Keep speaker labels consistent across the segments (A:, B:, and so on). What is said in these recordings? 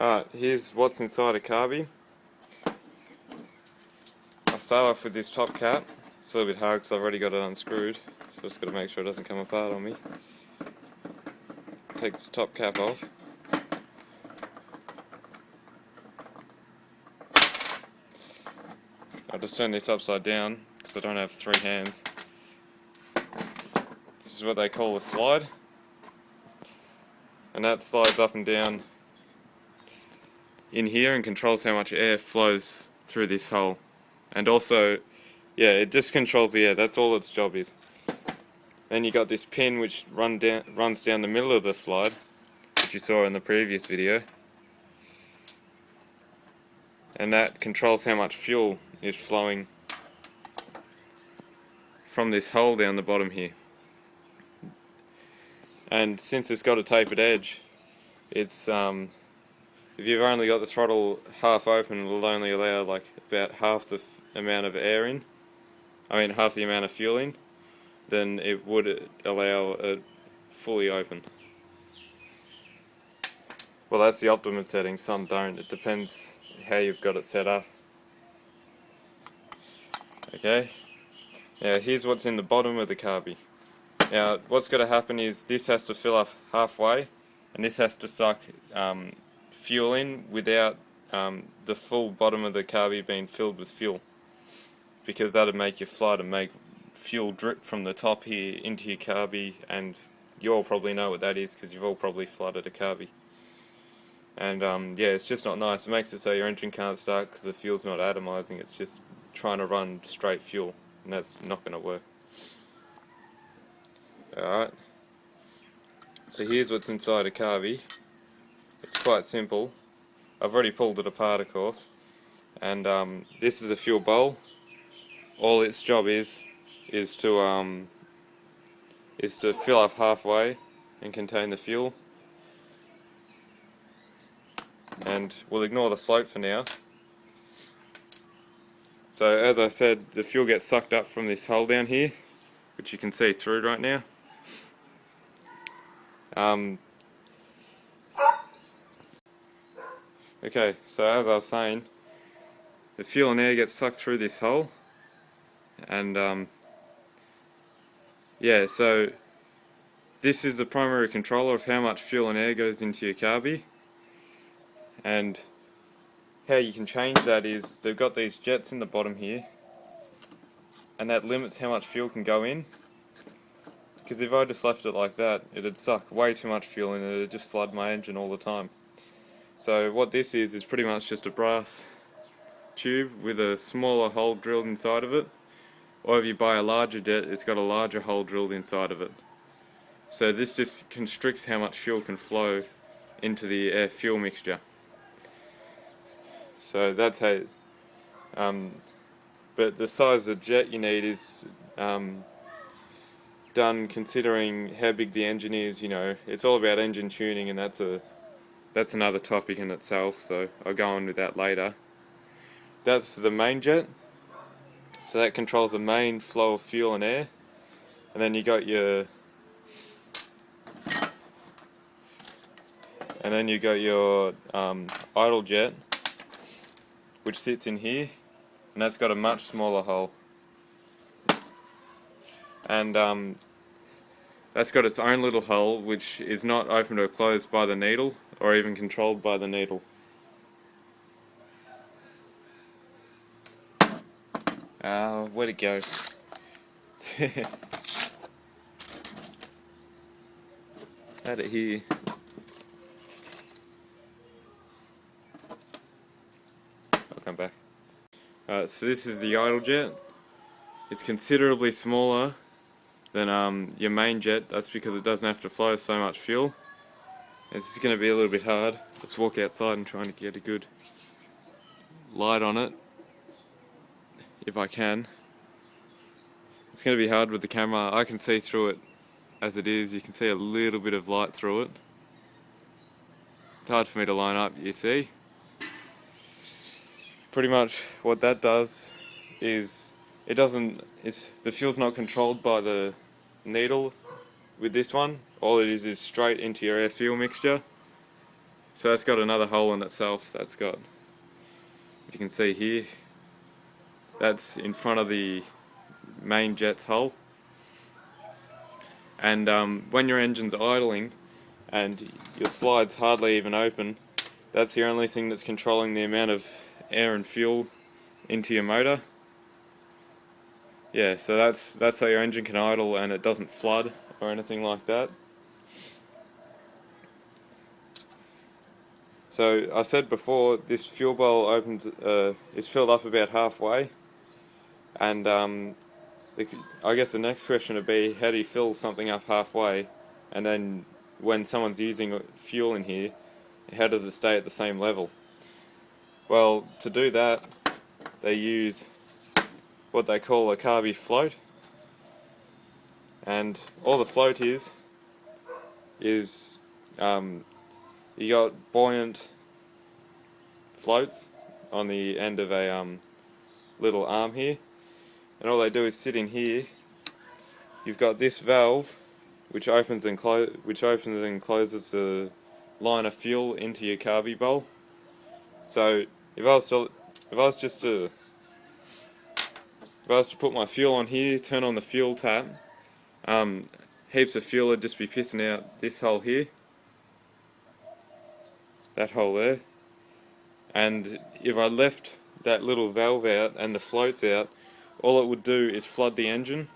A: Alright, here's what's inside a carby. I'll start off with this top cap. It's a little bit hard because I've already got it unscrewed, so just got to make sure it doesn't come apart on me. Take this top cap off. I'll just turn this upside down because I don't have three hands. This is what they call a slide, and that slides up and down in here and controls how much air flows through this hole. And also, yeah, it just controls the air, that's all its job is. Then you got this pin which runs down the middle of the slide, which you saw in the previous video. And that controls how much fuel is flowing from this hole down the bottom here. And since it's got a tapered edge, it's if you've only got the throttle half open, it'll only allow like about half the amount of air in. I mean half the amount of fuel in, than it would allow it fully open. Well, that's the optimum setting, some don't. It depends how you've got it set up. Okay, now here's what's in the bottom of the carby. Now what's got to happen is this has to fill up halfway, and this has to suck fuel in without the full bottom of the carby being filled with fuel, because that'd make you flood and make fuel drip from the top here into your carby, and you all probably know what that is because you've all probably flooded a carby. And yeah, it's just not nice. It makes it so your engine can't start because the fuel's not atomizing, it's just trying to run straight fuel, and that's not going to work. Alright, so here's what's inside a carby. It's quite simple. I've already pulled it apart, of course. And this is a fuel bowl. All its job is to fill up halfway and contain the fuel. And we'll ignore the float for now. So as I said, the fuel gets sucked up from this hole down here, which you can see through right now. Okay, so as I was saying, the fuel and air gets sucked through this hole, and yeah, so this is the primary controller of how much fuel and air goes into your carby. And how you can change that is they've got these jets in the bottom here, and that limits how much fuel can go in, because if I just left it like that, it'd suck way too much fuel in, and it'd just flood my engine all the time. So what this is pretty much just a brass tube with a smaller hole drilled inside of it, or if you buy a larger jet, it's got a larger hole drilled inside of it. So this just constricts how much fuel can flow into the air fuel mixture. So that's how but the size of jet you need is done considering how big the engine is. You know, it's all about engine tuning, and that's another topic in itself, so I'll go on with that later. That's the main jet, so that controls the main flow of fuel and air. And then you got your idle jet, which sits in here, and that's got a much smaller hole. And that's got its own little hole, which is not opened or closed by the needle, or even controlled by the needle. Where'd it go? Had it here. I'll come back. So this is the idle jet. It's considerably smaller than your main jet. That's because it doesn't have to flow so much fuel. This is going to be a little bit hard. Let's walk outside and try and get a good light on it, if I can. It's going to be hard with the camera. I can see through it as it is. You can see a little bit of light through it. It's hard for me to line up, you see. Pretty much what that does is the fuel's not controlled by the needle with this one. All it is straight into your air fuel mixture. So that's got another hole in itself. That's got, if you can see here, that's in front of the main jet's hole. And when your engine's idling and your slide's hardly even open, that's the only thing that's controlling the amount of air and fuel into your motor. Yeah, so that's how your engine can idle and it doesn't flood or anything like that. So I said before, this fuel bowl is filled up about halfway, and I guess the next question would be, how do you fill something up halfway, and then when someone's using fuel in here, how does it stay at the same level? Well, to do that, they use what they call a carby float, and all the float is you got buoyant floats on the end of a little arm here, and all they do is sit in here. You've got this valve which opens and closes the line of fuel into your carby bowl. So if I was to put my fuel on here, turn on the fuel tap, heaps of fuel would just be pissing out this hole here, that hole there, and if I left that little valve out and the floats out, all it would do is flood the engine,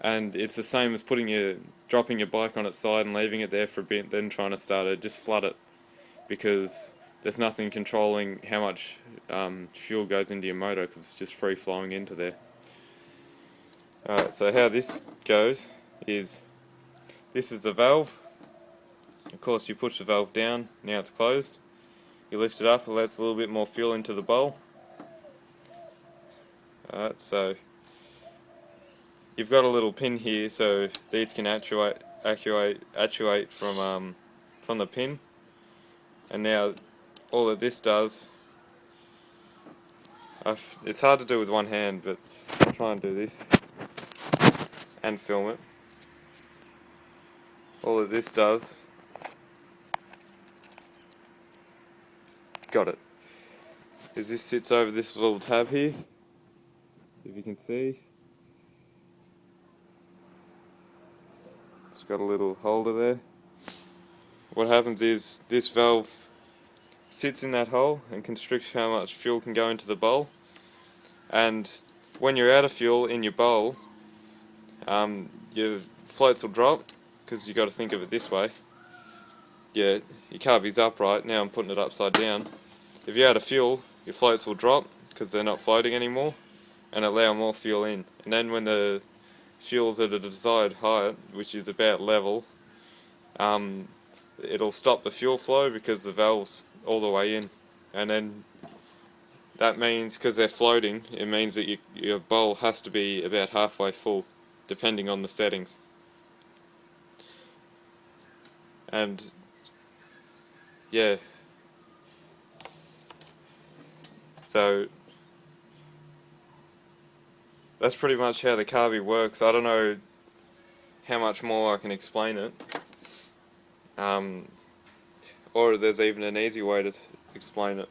A: and it's the same as dropping your bike on its side and leaving it there for a bit, then trying to start it. Just flood it, because there's nothing controlling how much fuel goes into your motor, because it's just free flowing into there. Alright, so how this goes is, this is the valve. Of course you push the valve down, now it's closed. You lift it up, it lets a little bit more fuel into the bowl. Alright, so you've got a little pin here, so these can actuate from the pin. And now all that this does, it's hard to do with one hand, but I'll try and do this and film it. All that this does, got it, is this sits over this little tab here, if you can see. It's got a little holder there. What happens is this valve sits in that hole and constricts how much fuel can go into the bowl, and when you're out of fuel in your bowl, your floats will drop, because you've got to think of it this way. Yeah, your carby's upright, now I'm putting it upside down. If you're out of fuel, your floats will drop because they're not floating anymore, and allow more fuel in. And then when the fuel's at a desired height, which is about level, it'll stop the fuel flow because the valve's all the way in. And then that means, because they're floating, it means that your bowl has to be about halfway full, depending on the settings. And yeah, so that's pretty much how the carby works. I don't know how much more I can explain it, or there's even an easy way to explain it.